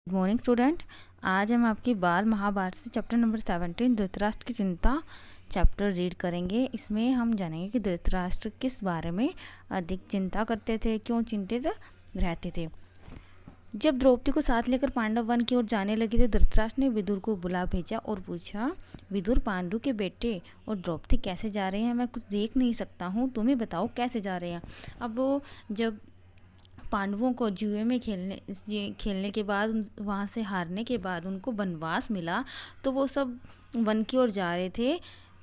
Good morning student. आज हम आपकी बाल महाभारत से चैप्टर नंबर 17 धृतराष्ट्र की चिंता चैप्टर रीड करेंगे। इसमें हम जानेंगे कि धृतराष्ट्र किस बारे में अधिक चिंता करते थे, क्यों चिंतित रहते थे। जब द्रौपदी को साथ लेकर पांडव वन की ओर जाने लगे थे, धृतराष्ट्र ने विदुर को बुला भेजा और पूछा, विदुर, पांडु के बेटे और द्रौपदी कैसे जा रहे हैं? मैं कुछ देख नहीं सकता हूँ, तुम्हें बताओ कैसे जा रहे हैं। अब वो जब पांडवों को जुए में खेलने के बाद, वहाँ से हारने के बाद उनको वनवास मिला, तो वो सब वन की ओर जा रहे थे।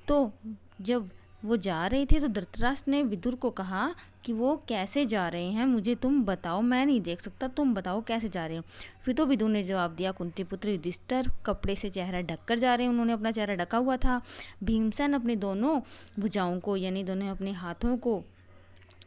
तो जब वो जा रहे थे तो धृतराष्ट्र ने विदुर को कहा कि वो कैसे जा रहे हैं, मुझे तुम बताओ, मैं नहीं देख सकता, तुम बताओ कैसे जा रहे हो। फिर तो विदुर ने जवाब दिया, कुंती पुत्र युधिष्ठिर कपड़े से चेहरा ढककर जा रहे हैं। उन्होंने अपना चेहरा ढका हुआ था। भीमसेन अपने दोनों भुजाओं को, यानी दोनों अपने हाथों को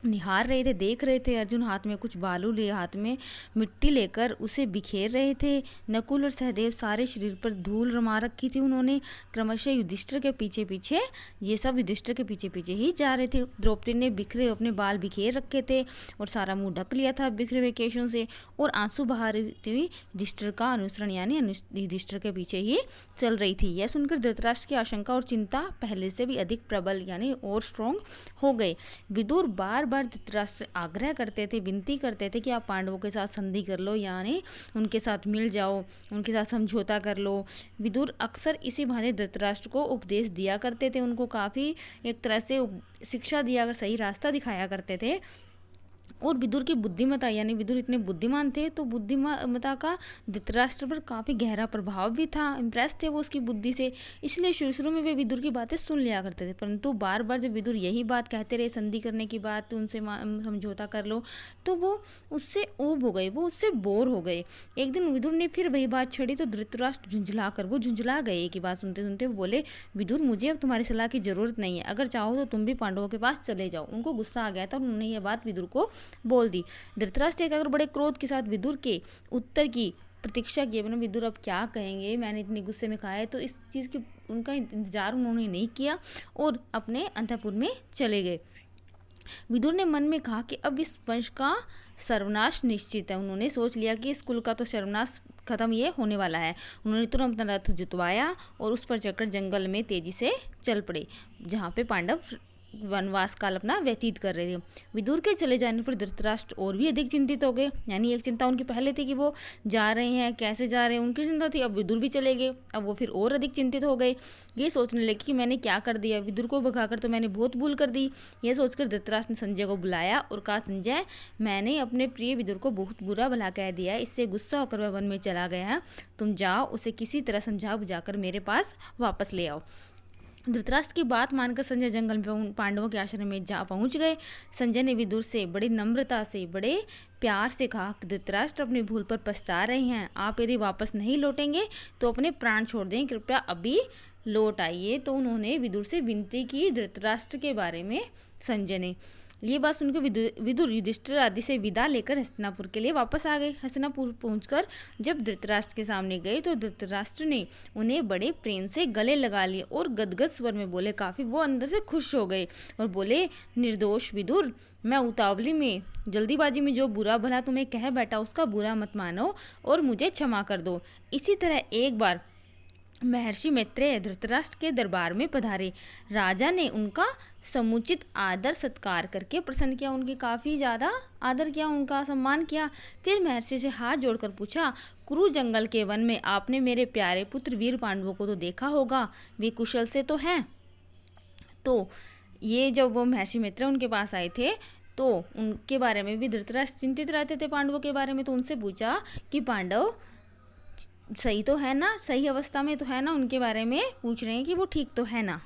निहार रहे थे, देख रहे थे। अर्जुन हाथ में कुछ बालू लिए, हाथ में मिट्टी लेकर उसे बिखेर रहे थे। नकुल और सहदेव सारे शरीर पर धूल रमा रखी थी उन्होंने। क्रमशः युधिष्ठिर के पीछे पीछे, ये सब युधिष्ठिर के पीछे पीछे ही जा रहे थे। द्रौपदी ने बिखरे अपने बाल बिखेर रखे थे और सारा मुंह ढक लिया था बिखरे हुए केशों से, और आंसू बहा रही हुई युधिष्ठिर का अनुसरण, यानी युधिष्ठिर के पीछे ही चल रही थी। यह सुनकर धृतराष्ट्र की आशंका और चिंता पहले से भी अधिक प्रबल, यानी और स्ट्रॉन्ग हो गए। विदुर बार बार धृतराष्ट्र आग्रह करते थे, विनती करते थे कि आप पांडवों के साथ संधि कर लो, यानी उनके साथ मिल जाओ, उनके साथ समझौता कर लो। विदुर अक्सर इसी बहाने धृतराष्ट्र को उपदेश दिया करते थे, उनको काफ़ी एक तरह से शिक्षा दिया, सही रास्ता दिखाया करते थे। और विदुर की बुद्धिमता, यानी विदुर इतने बुद्धिमान थे, तो बुद्धिमता का धृतराष्ट्र पर काफ़ी गहरा प्रभाव भी था। इम्प्रेस थे वो उसकी बुद्धि से, इसलिए शुरू शुरू में वे विदुर की बातें सुन लिया करते थे। परंतु बार बार जब विदुर यही बात कहते रहे, संधि करने की बात, उनसे समझौता कर लो, तो वो उससे ऊब हो गए, वो उससे बोर हो गए। एक दिन विदुर ने फिर वही बात छेड़ी तो धृतराष्ट्र झुंझला गए कि बात सुनते सुनते। वो बोले, विदुर, मुझे अब तुम्हारी सलाह की जरूरत नहीं है, अगर चाहो तो तुम भी पांडवों के पास चले जाओ। उनको गुस्सा आ गया था, उन्होंने यह बात विदुर को बोल दी। धृतराष्ट्र एक अगर बड़े क्रोध के साथ विदुर के उत्तर की प्रतीक्षा किए बिना, विदुर अब क्या कहेंगे, मैंने इतनी गुस्से में कहा है, तो इस चीज़ की उनका इंतजार उन्होंने नहीं किया और अपने अंतःपुर में चले गए। विदुर ने मन में कहा कि अब इस वंश का सर्वनाश निश्चित है। उन्होंने सोच लिया कि इस कुल का तो सर्वनाश खत्म ये होने वाला है। उन्होंने तुरंत अपना रथ जुतवाया और उस पर चढ़कर जंगल में तेजी से चल पड़े, जहाँ पे पांडव वनवास काल अपना व्यतीत कर रहे थे। विदुर के चले जाने पर धृतराष्ट्र और भी अधिक चिंतित हो गए। यानी एक चिंता उनकी पहले थी कि वो जा रहे हैं, कैसे जा रहे हैं, उनकी चिंता थी। अब विदुर भी चले गए, अब वो फिर और अधिक चिंतित हो गए। ये सोचने लगे कि मैंने क्या कर दिया, विदुर को भगाकर तो मैंने बहुत भूल कर दी। यह सोचकर धृतराष्ट्र ने संजय को बुलाया और कहा, संजय, मैंने अपने प्रिय विदुर को बहुत बुरा भला कह दिया है, इससे गुस्सा होकर वह वन में चला गया है। तुम जाओ, उसे किसी तरह समझा बुझाकर मेरे पास वापस ले आओ। धृतराष्ट्र की बात मानकर संजय जंगल में पांडवों के आश्रम में जा पहुंच गए। संजय ने विदुर से बड़ी नम्रता से, बड़े प्यार से कहा कि धृतराष्ट्र अपनी भूल पर पछता रहे हैं, आप यदि वापस नहीं लौटेंगे तो अपने प्राण छोड़ दें, कृपया अभी लौट आइए। तो उन्होंने विदुर से विनती की धृतराष्ट्र के बारे में। संजय ने ये बात सुनकर विदुर युधिष्ठिर आदि से विदा लेकर हस्तिनापुर के लिए वापस आ गए। हस्तिनापुर पहुंचकर जब धृतराष्ट्र के सामने गए तो धृतराष्ट्र ने उन्हें बड़े प्रेम से गले लगा लिए और गदगद स्वर में बोले, काफ़ी वो अंदर से खुश हो गए और बोले, निर्दोष विदुर, मैं उतावली में, जल्दीबाजी में जो बुरा भला तुम्हें कह बैठा उसका बुरा मत मानो और मुझे क्षमा कर दो। इसी तरह एक बार महर्षि मैत्रेय धृतराष्ट्र के दरबार में पधारे। राजा ने उनका समुचित आदर सत्कार करके प्रसन्न किया, उनकी काफ़ी ज़्यादा आदर किया, उनका सम्मान किया। फिर महर्षि से हाथ जोड़कर पूछा, कुरु जंगल के वन में आपने मेरे प्यारे पुत्र वीर पांडवों को तो देखा होगा, वे कुशल से तो हैं? तो ये जब वो महर्षि मैत्रेय उनके पास आए थे तो उनके बारे में भी धृतराष्ट्र चिंतित रहते थे, पांडवों के बारे में। तो उनसे पूछा कि पांडव सही तो है ना, सही अवस्था में तो है ना, उनके बारे में पूछ रहे हैं कि वो ठीक तो है ना।